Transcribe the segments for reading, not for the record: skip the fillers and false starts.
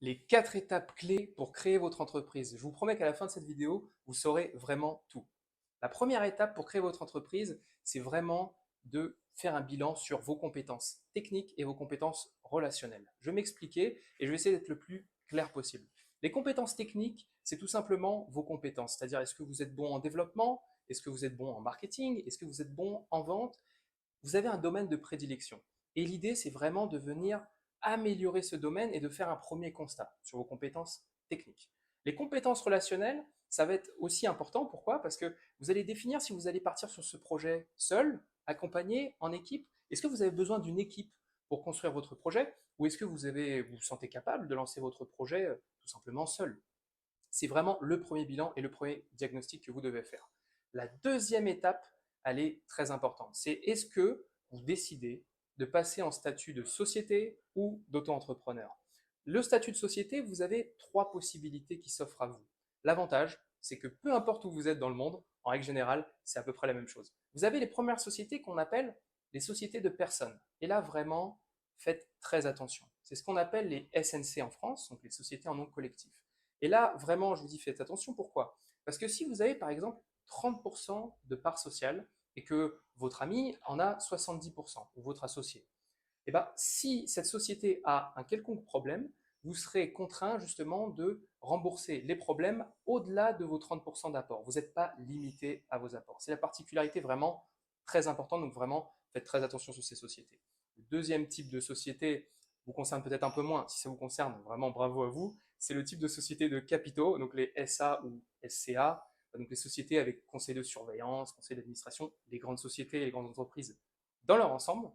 Les 4 étapes clés pour créer votre entreprise. Je vous promets qu'à la fin de cette vidéo, vous saurez vraiment tout. La première étape pour créer votre entreprise, c'est vraiment de faire un bilan sur vos compétences techniques et vos compétences relationnelles. Je vais m'expliquer et je vais essayer d'être le plus clair possible. Les compétences techniques, c'est tout simplement vos compétences, c'est-à-dire est-ce que vous êtes bon en développement, est-ce que vous êtes bon en marketing, est-ce que vous êtes bon en vente. Vous avez un domaine de prédilection. Et l'idée, c'est vraiment de venir améliorer ce domaine et de faire un premier constat sur vos compétences techniques. Les compétences relationnelles, ça va être aussi important. Pourquoi? Parce que vous allez définir si vous allez partir sur ce projet seul, accompagné, en équipe. Est-ce que vous avez besoin d'une équipe pour construire votre projet ou est-ce que vous vous sentez capable de lancer votre projet tout simplement seul? C'est vraiment le premier bilan et le premier diagnostic que vous devez faire. La deuxième étape, elle est très importante. C'est est-ce que vous décidez de passer en statut de société ou d'auto-entrepreneur. Le statut de société, vous avez trois possibilités qui s'offrent à vous. L'avantage, c'est que peu importe où vous êtes dans le monde, en règle générale, c'est à peu près la même chose. Vous avez les premières sociétés qu'on appelle les sociétés de personnes. Et là, vraiment, faites très attention. C'est ce qu'on appelle les SNC en France, donc les sociétés en nom collectif. Et là, vraiment, je vous dis, faites attention. Pourquoi? Parce que si vous avez, par exemple, 30% de parts sociales et que votre ami en a 70%, ou votre associé, et bien, si cette société a un quelconque problème, vous serez contraint justement de rembourser les problèmes au-delà de vos 30% d'apport. Vous n'êtes pas limité à vos apports. C'est la particularité vraiment très importante, donc vraiment, faites très attention sur ces sociétés. Le deuxième type de société vous concerne peut-être un peu moins. Si ça vous concerne, vraiment bravo à vous. C'est le type de société de capitaux, donc les SA ou SCA, donc les sociétés avec conseil de surveillance, conseil d'administration, les grandes sociétés et les grandes entreprises dans leur ensemble.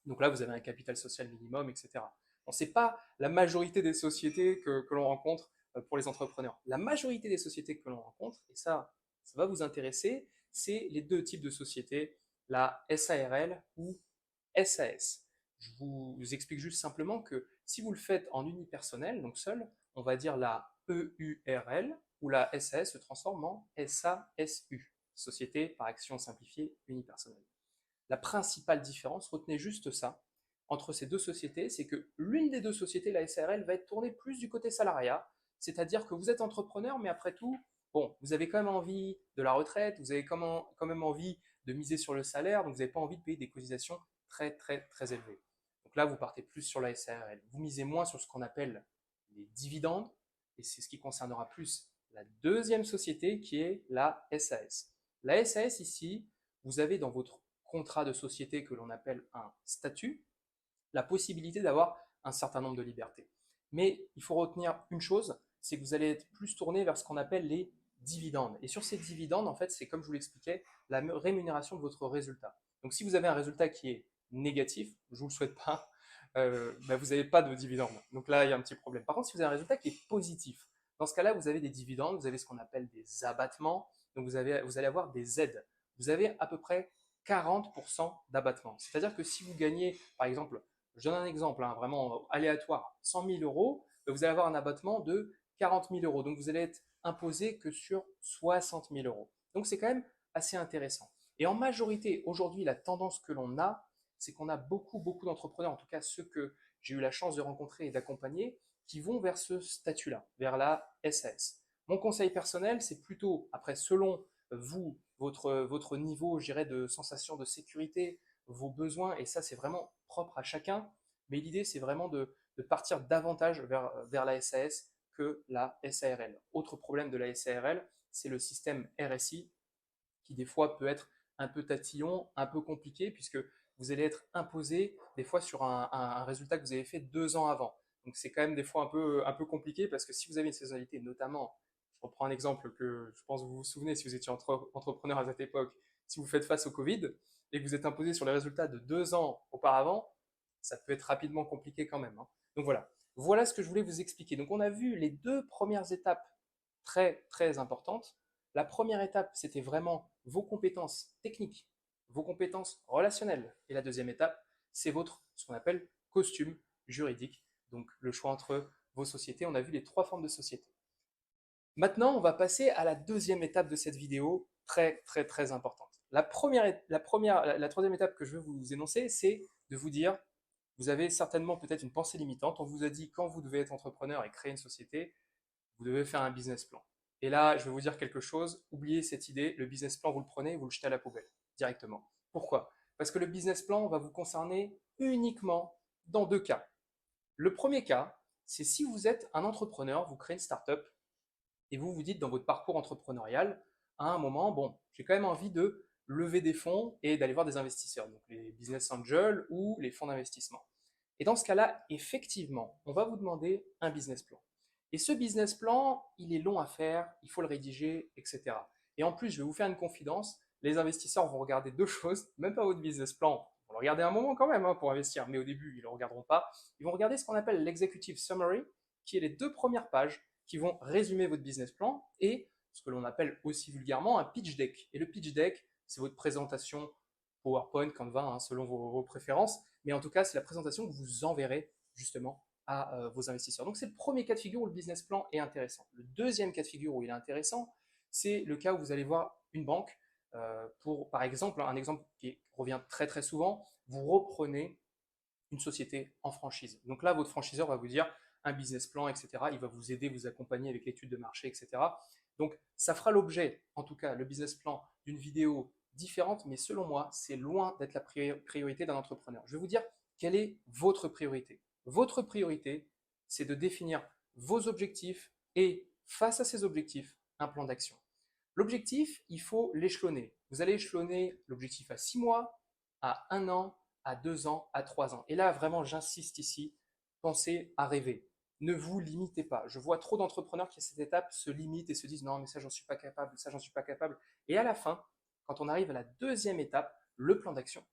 Donc là, vous avez un capital social minimum, etc. Bon, ce n'est pas la majorité des sociétés que l'on rencontre pour les entrepreneurs. La majorité des sociétés que l'on rencontre, et ça va vous intéresser, c'est les deux types de sociétés, la SARL ou SAS. Je vous explique juste simplement que si vous le faites en unipersonnel, donc seul, on va dire la EURL ou la SAS se transforme en SASU, Société par action simplifiée unipersonnelle. La principale différence, retenez juste ça, entre ces deux sociétés, c'est que l'une des deux sociétés, la SARL, va être tournée plus du côté salariat, c'est-à-dire que vous êtes entrepreneur, mais après tout, bon, vous avez quand même envie de la retraite, vous avez quand même envie de miser sur le salaire, donc vous n'avez pas envie de payer des cotisations très très très élevées. Donc là, vous partez plus sur la SARL. Vous misez moins sur ce qu'on appelle les dividendes, et c'est ce qui concernera plus la deuxième société qui est la SAS. La SAS ici, vous avez dans votre contrat de société que l'on appelle un statut, la possibilité d'avoir un certain nombre de libertés. Mais il faut retenir une chose, c'est que vous allez être plus tourné vers ce qu'on appelle les dividendes. Et sur ces dividendes, en fait, c'est comme je vous l'expliquais, la rémunération de votre résultat. Donc si vous avez un résultat qui est négatif, je ne vous le souhaite pas, vous n'avez pas de dividendes. Donc là, il y a un petit problème. Par contre, si vous avez un résultat qui est positif, dans ce cas-là, vous avez des dividendes, vous avez ce qu'on appelle des abattements, donc vous allez avoir des aides. Vous avez à peu près 40% d'abattement. C'est-à-dire que si vous gagnez, par exemple, je donne un exemple hein, vraiment aléatoire, 100 000 euros, vous allez avoir un abattement de 40 000 euros. Donc vous allez être imposé que sur 60 000 euros. Donc c'est quand même assez intéressant. Et en majorité, aujourd'hui, la tendance que l'on a, c'est qu'on a beaucoup d'entrepreneurs, en tout cas ceux que j'ai eu la chance de rencontrer et d'accompagner, qui vont vers ce statut-là, vers la SAS. Mon conseil personnel, c'est plutôt, après, selon vous, votre niveau, je dirais, de sensation de sécurité, vos besoins, et ça, c'est vraiment propre à chacun. Mais l'idée, c'est vraiment de partir davantage vers la SAS que la SARL. Autre problème de la SARL, c'est le système RSI, qui des fois peut être un peu tatillon, un peu compliqué, puisque vous allez être imposé des fois sur un résultat que vous avez fait 2 ans avant. Donc c'est quand même des fois un peu compliqué, parce que si vous avez une saisonnalité, notamment, je reprends un exemple que je pense que vous vous souvenez si vous étiez entrepreneur à cette époque, si vous faites face au Covid et que vous êtes imposé sur les résultats de 2 ans auparavant, ça peut être rapidement compliqué quand même, hein. Donc voilà ce que je voulais vous expliquer. Donc on a vu les deux premières étapes très très importantes. La première étape, c'était vraiment vos compétences techniques, vos compétences relationnelles. Et la deuxième étape, c'est ce qu'on appelle costume juridique. Donc le choix entre vos sociétés. On a vu les trois formes de sociétés. Maintenant, on va passer à la deuxième étape de cette vidéo, très très très importante. La troisième étape que je veux vous énoncer, c'est de vous dire, vous avez certainement peut-être une pensée limitante. On vous a dit quand vous devez être entrepreneur et créer une société, vous devez faire un business plan. Et là, je vais vous dire quelque chose, oubliez cette idée, le business plan, vous le prenez, vous le jetez à la poubelle directement. Pourquoi? Parce que le business plan va vous concerner uniquement dans 2 cas. Le premier cas, c'est si vous êtes un entrepreneur, vous créez une startup et vous vous dites dans votre parcours entrepreneurial, à un moment, bon, j'ai quand même envie de lever des fonds et d'aller voir des investisseurs, donc les business angels ou les fonds d'investissement. Et dans ce cas-là, effectivement, on va vous demander un business plan. Et ce business plan, il est long à faire, il faut le rédiger, etc. Et en plus, je vais vous faire une confidence, les investisseurs vont regarder deux choses, même pas votre business plan, ils vont le regarder un moment quand même pour investir, mais au début, ils ne le regarderont pas. Ils vont regarder ce qu'on appelle l'executive summary, qui est les 2 premières pages qui vont résumer votre business plan et ce que l'on appelle aussi vulgairement un pitch deck. Et le pitch deck, c'est votre présentation PowerPoint, Canva, selon vos préférences, mais en tout cas, c'est la présentation que vous enverrez justement à vos investisseurs. Donc c'est le premier cas de figure où le business plan est intéressant. Le deuxième cas de figure où il est intéressant, c'est le cas où vous allez voir une banque pour, par exemple, un exemple qui revient très très souvent, vous reprenez une société en franchise. Donc là, votre franchiseur va vous dire un business plan, etc. Il va vous aider, vous accompagner avec l'étude de marché, etc. Donc ça fera l'objet, en tout cas le business plan, d'une vidéo différente, mais selon moi, c'est loin d'être la priorité d'un entrepreneur. Je vais vous dire quelle est votre priorité. Votre priorité, c'est de définir vos objectifs et face à ces objectifs, un plan d'action. L'objectif, il faut l'échelonner. Vous allez échelonner l'objectif à 6 mois, à 1 an, à 2 ans, à 3 ans. Et là, vraiment, j'insiste ici, pensez à rêver. Ne vous limitez pas. Je vois trop d'entrepreneurs qui, à cette étape, se limitent et se disent non, mais ça, j'en suis pas capable, ça, j'en suis pas capable. Et à la fin, quand on arrive à la deuxième étape, le plan d'action.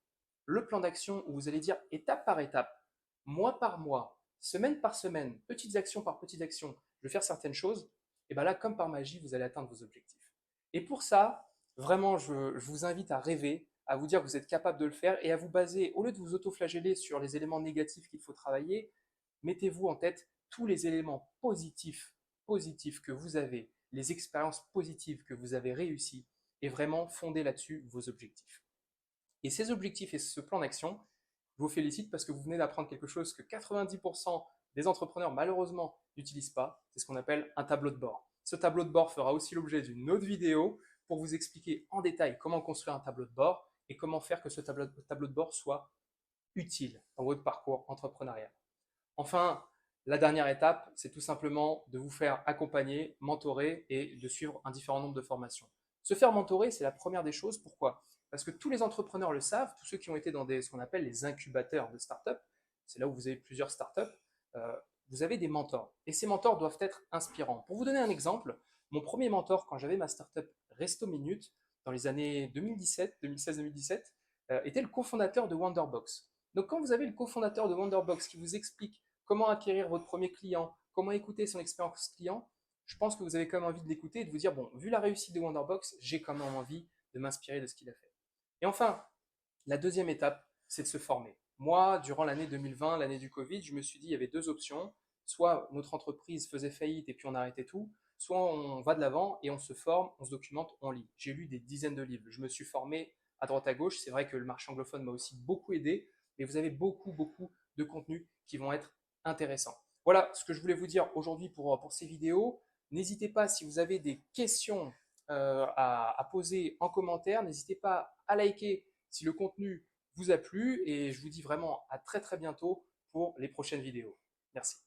Le plan d'action où vous allez dire étape par étape, mois par mois, semaine par semaine, petites actions par petites actions, je vais faire certaines choses. Et bien là, comme par magie, vous allez atteindre vos objectifs. Et pour ça, vraiment, je vous invite à rêver, à vous dire que vous êtes capable de le faire et à vous baser, au lieu de vous autoflageller sur les éléments négatifs qu'il faut travailler, mettez-vous en tête tous les éléments positifs que vous avez, les expériences positives que vous avez réussies et vraiment fondez là-dessus vos objectifs. Et ces objectifs et ce plan d'action, je vous félicite parce que vous venez d'apprendre quelque chose que 90% des entrepreneurs malheureusement n'utilisent pas, c'est ce qu'on appelle un tableau de bord. Ce tableau de bord fera aussi l'objet d'une autre vidéo pour vous expliquer en détail comment construire un tableau de bord et comment faire que ce tableau de bord soit utile dans votre parcours entrepreneurial. Enfin, la dernière étape, c'est tout simplement de vous faire accompagner, mentorer et de suivre un différent nombre de formations. Se faire mentorer, c'est la première des choses. Pourquoi? Parce que tous les entrepreneurs le savent, tous ceux qui ont été dans ce qu'on appelle les incubateurs de startups, c'est là où vous avez plusieurs startups, vous avez des mentors. Et ces mentors doivent être inspirants. Pour vous donner un exemple, mon premier mentor, quand j'avais ma startup Resto Minute, dans les années 2017, 2016-2017, était le cofondateur de Wonderbox. Donc quand vous avez le cofondateur de Wonderbox qui vous explique comment acquérir votre premier client, comment écouter son expérience client, je pense que vous avez quand même envie de l'écouter et de vous dire, bon, vu la réussite de Wonderbox, j'ai quand même envie de m'inspirer de ce qu'il a fait. Et enfin, la deuxième étape, c'est de se former. Moi, durant l'année 2020, l'année du Covid, je me suis dit, il y avait deux options. Soit notre entreprise faisait faillite et puis on arrêtait tout, soit on va de l'avant et on se forme, on se documente, on lit. J'ai lu des dizaines de livres. Je me suis formé à droite à gauche. C'est vrai que le marché anglophone m'a aussi beaucoup aidé, mais vous avez beaucoup de contenus qui vont être intéressants. Voilà ce que je voulais vous dire aujourd'hui pour ces vidéos. N'hésitez pas, si vous avez des questions à poser en commentaire, n'hésitez pas à liker si le contenu vous a plu et je vous dis vraiment à très bientôt pour les prochaines vidéos. Merci.